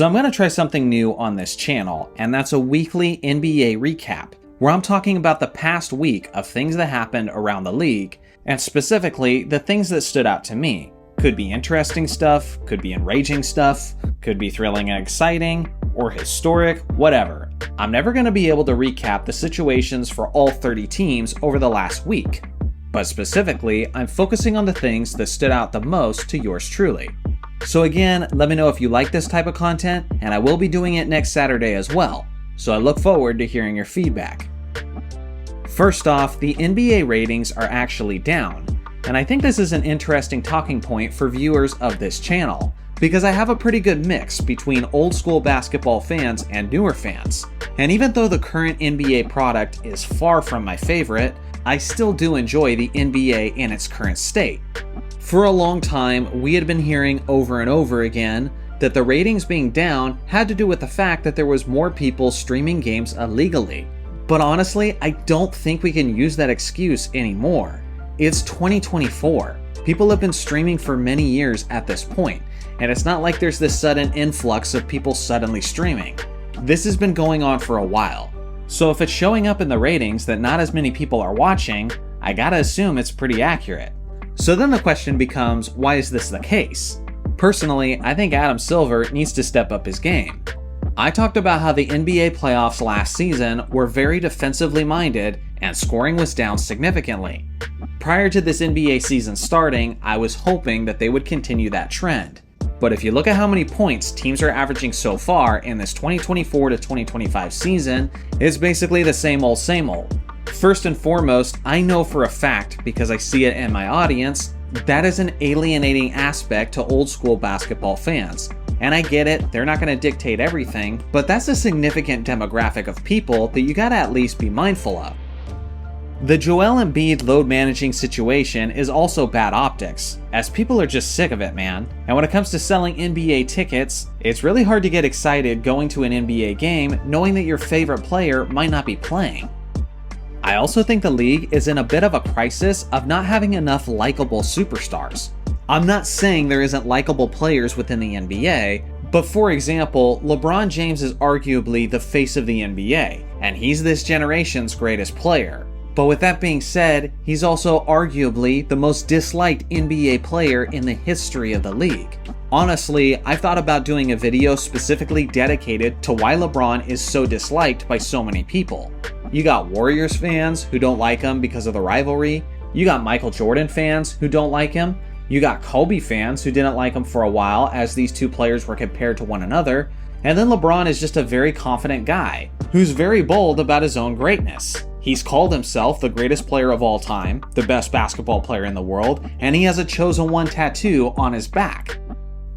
So I'm going to try something new on this channel, and that's a weekly NBA recap, where I'm talking about the past week of things that happened around the league, and specifically the things that stood out to me. Could be interesting stuff, could be enraging stuff, could be thrilling and exciting, or historic, whatever. I'm never going to be able to recap the situations for all 30 teams over the last week, but specifically, I'm focusing on the things that stood out the most to yours truly. So again, let me know if you like this type of content, and I will be doing it next Saturday as well, so I look forward to hearing your feedback. First off, the NBA ratings are actually down, and I think this is an interesting talking point for viewers of this channel, because I have a pretty good mix between old school basketball fans and newer fans. And even though the current NBA product is far from my favorite, I still do enjoy the NBA in its current state. For a long time, we had been hearing over and over again that the ratings being down had to do with the fact that there was more people streaming games illegally. But honestly, I don't think we can use that excuse anymore. It's 2024. People have been streaming for many years at this point, and it's not like there's this sudden influx of people suddenly streaming. This has been going on for a while. So if it's showing up in the ratings that not as many people are watching, I gotta assume it's pretty accurate. So then the question becomes, why is this the case? Personally, I think Adam Silver needs to step up his game. I talked about how the NBA playoffs last season were very defensively minded and scoring was down significantly. Prior to this NBA season starting, I was hoping that they would continue that trend. But if you look at how many points teams are averaging so far in this 2024 to 2025 season, it's basically the same old same old. First and foremost, I know for a fact, because I see it in my audience, that is an alienating aspect to old school basketball fans. And I get it, they're not going to dictate everything, but that's a significant demographic of people that you gotta at least be mindful of. The Joel Embiid load managing situation is also bad optics, as people are just sick of it, man. And when it comes to selling NBA tickets, it's really hard to get excited going to an NBA game knowing that your favorite player might not be playing. I also think the league is in a bit of a crisis of not having enough likable superstars. I'm not saying there isn't likable players within the NBA, but for example, LeBron James is arguably the face of the NBA, and he's this generation's greatest player. But with that being said, he's also arguably the most disliked NBA player in the history of the league. Honestly, I've thought about doing a video specifically dedicated to why LeBron is so disliked by so many people. You got Warriors fans who don't like him because of the rivalry. You got Michael Jordan fans who don't like him. You got Kobe fans who didn't like him for a while as these two players were compared to one another. And then LeBron is just a very confident guy who's very bold about his own greatness. He's called himself the greatest player of all time, the best basketball player in the world, and he has a chosen one tattoo on his back.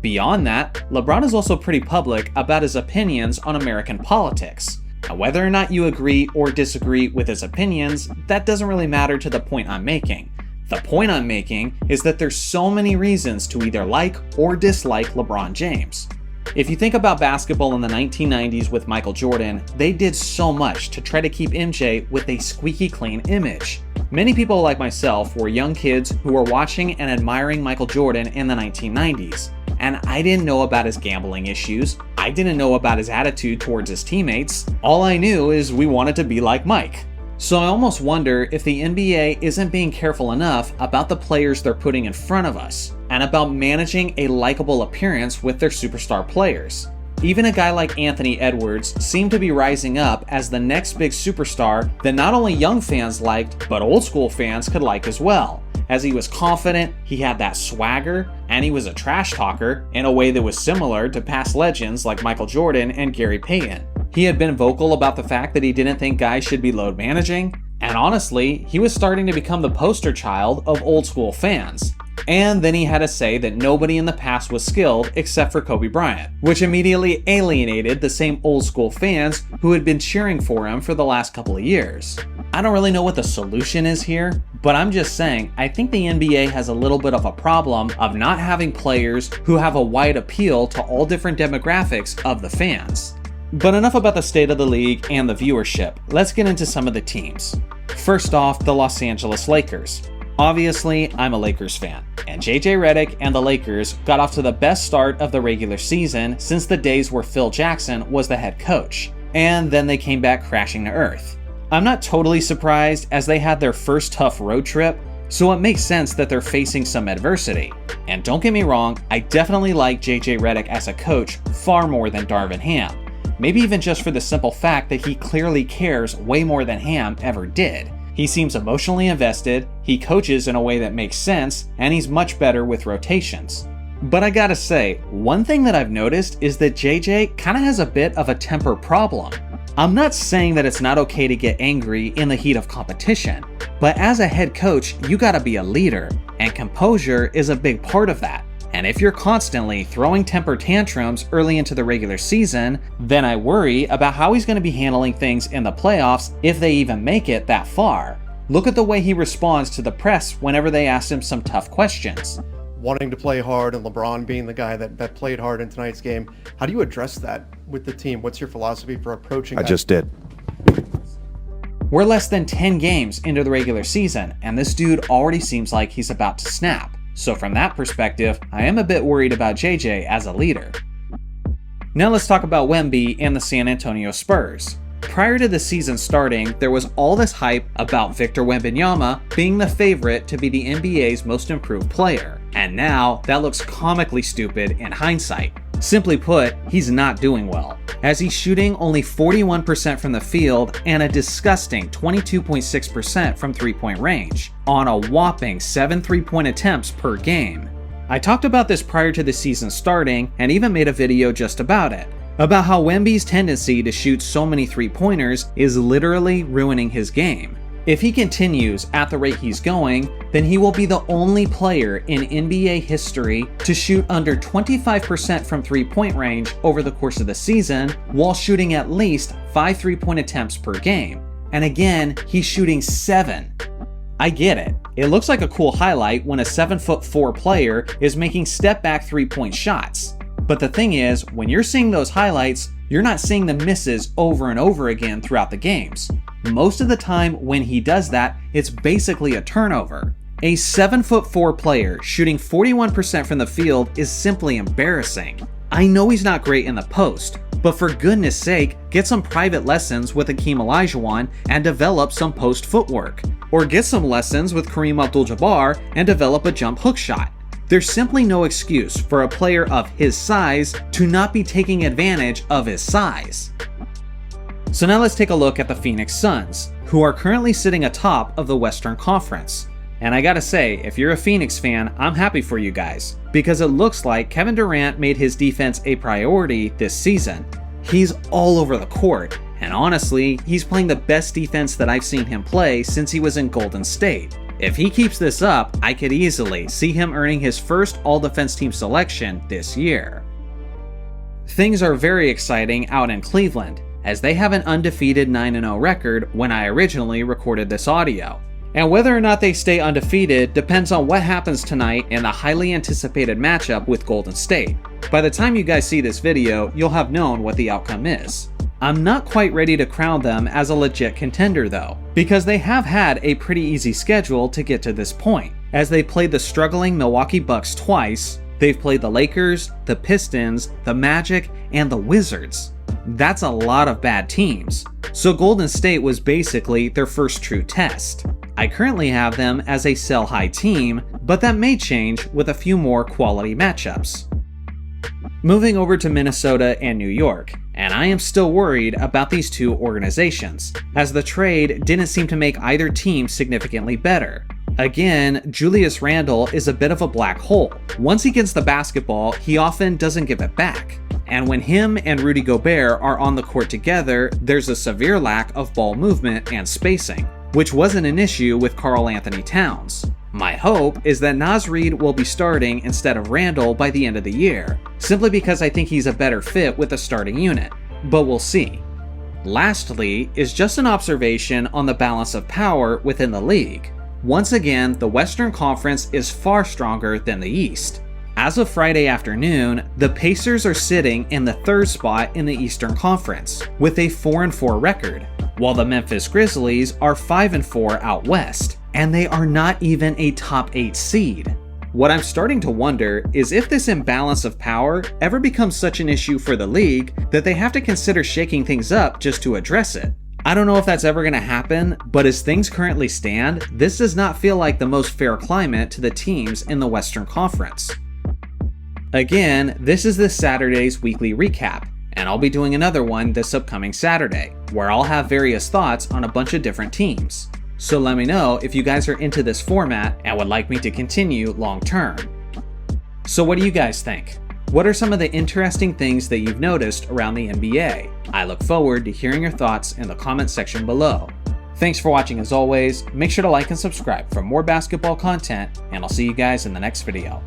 Beyond that, LeBron is also pretty public about his opinions on American politics. Now, whether or not you agree or disagree with his opinions, that doesn't really matter to the point I'm making. The point I'm making is that there's so many reasons to either like or dislike LeBron James. If you think about basketball in the 1990s with Michael Jordan, they did so much to try to keep MJ with a squeaky clean image. Many people like myself were young kids who were watching and admiring Michael Jordan in the 1990s. And I didn't know about his gambling issues. I didn't know about his attitude towards his teammates. All I knew is we wanted to be like Mike. So I almost wonder if the NBA isn't being careful enough about the players they're putting in front of us, and about managing a likable appearance with their superstar players. Even a guy like Anthony Edwards seemed to be rising up as the next big superstar that not only young fans liked, but old school fans could like as well. As he was confident, he had that swagger, and he was a trash talker in a way that was similar to past legends like Michael Jordan and Gary Payton. He had been vocal about the fact that he didn't think guys should be load managing, and honestly, he was starting to become the poster child of old school fans. And then he had to say that nobody in the past was skilled except for Kobe Bryant, which immediately alienated the same old school fans who had been cheering for him for the last couple of years. I don't really know what the solution is here, but I'm just saying I think the NBA has a little bit of a problem of not having players who have a wide appeal to all different demographics of the fans. But enough about the state of the league and the viewership. Let's get into some of the teams. First off, the Los Angeles Lakers. Obviously, I'm a Lakers fan, and JJ Redick and the Lakers got off to the best start of the regular season since the days where Phil Jackson was the head coach, and then they came back crashing to earth. I'm not totally surprised as they had their first tough road trip, so it makes sense that they're facing some adversity. And don't get me wrong, I definitely like JJ Redick as a coach far more than Darvin Ham, maybe even just for the simple fact that he clearly cares way more than Ham ever did. He seems emotionally invested, he coaches in a way that makes sense, and he's much better with rotations. But I gotta say, one thing that I've noticed is that JJ kinda has a bit of a temper problem. I'm not saying that it's not okay to get angry in the heat of competition, but as a head coach, you gotta be a leader, and composure is a big part of that. And if you're constantly throwing temper tantrums early into the regular season, then I worry about how he's going to be handling things in the playoffs if they even make it that far. Look at the way he responds to the press whenever they ask him some tough questions. Wanting to play hard and LeBron being the guy that played hard in tonight's game, how do you address that with the team? What's your philosophy for approaching that? I just did. We're less than 10 games into the regular season, and this dude already seems like he's about to snap. So from that perspective, I am a bit worried about JJ as a leader. Now let's talk about Wemby and the San Antonio Spurs. Prior to the season starting, there was all this hype about Victor Wembanyama being the favorite to be the NBA's most improved player, and now that looks comically stupid in hindsight. Simply put, he's not doing well, as he's shooting only 41% from the field and a disgusting 22.6% from three-point range, on a whopping 7 three-point attempts per game. I talked about this prior to the season starting and even made a video just about it, about how Wemby's tendency to shoot so many three-pointers is literally ruining his game. If he continues at the rate he's going, then he will be the only player in NBA history to shoot under 25% from three-point range over the course of the season, while shooting at least 5 three-point attempts per game. And again, he's shooting 7. I get it. It looks like a cool highlight when a 7'4" player is making step-back three-point shots. But the thing is, when you're seeing those highlights, you're not seeing the misses over and over again throughout the games. Most of the time when he does that, it's basically a turnover. A 7'4" player shooting 41% from the field is simply embarrassing. I know he's not great in the post, but for goodness sake, get some private lessons with Hakeem Olajuwon and develop some post footwork. Or get some lessons with Kareem Abdul-Jabbar and develop a jump hook shot. There's simply no excuse for a player of his size to not be taking advantage of his size. So now let's take a look at the Phoenix Suns, who are currently sitting atop of the Western Conference. And I gotta say, if you're a Phoenix fan, I'm happy for you guys, because it looks like Kevin Durant made his defense a priority this season. He's all over the court, and honestly, he's playing the best defense that I've seen him play since he was in Golden State. If he keeps this up, I could easily see him earning his first All-Defense Team selection this year. Things are very exciting out in Cleveland, as they have an undefeated 9-0 record when I originally recorded this audio. And whether or not they stay undefeated depends on what happens tonight in the highly anticipated matchup with Golden State. By the time you guys see this video, you'll have known what the outcome is. I'm not quite ready to crown them as a legit contender though, because they have had a pretty easy schedule to get to this point, as they played the struggling Milwaukee Bucks twice, they've played the Lakers, the Pistons, the Magic, and the Wizards. That's a lot of bad teams. So Golden State was basically their first true test. I currently have them as a sell-high team, but that may change with a few more quality matchups. Moving over to Minnesota and New York, and I am still worried about these two organizations, as the trade didn't seem to make either team significantly better. Again, Julius Randle is a bit of a black hole. Once he gets the basketball, he often doesn't give it back. And when him and Rudy Gobert are on the court together, there's a severe lack of ball movement and spacing, which wasn't an issue with Karl Anthony Towns. My hope is that Naz Reid will be starting instead of Randle by the end of the year, simply because I think he's a better fit with the starting unit, but we'll see. Lastly is just an observation on the balance of power within the league. Once again, the Western Conference is far stronger than the East. As of Friday afternoon, the Pacers are sitting in the third spot in the Eastern Conference, with a 4-4 record, while the Memphis Grizzlies are 5-4 out west. and they are not even a top 8 seed. What I'm starting to wonder is if this imbalance of power ever becomes such an issue for the league that they have to consider shaking things up just to address it. I don't know if that's ever going to happen, but as things currently stand, this does not feel like the most fair climate to the teams in the Western Conference. Again, this is this Saturday's weekly recap, and I'll be doing another one this upcoming Saturday, where I'll have various thoughts on a bunch of different teams. So let me know if you guys are into this format and would like me to continue long term. So what do you guys think? What are some of the interesting things that you've noticed around the NBA? I look forward to hearing your thoughts in the comment section below. Thanks for watching as always, make sure to like and subscribe for more basketball content, and I'll see you guys in the next video.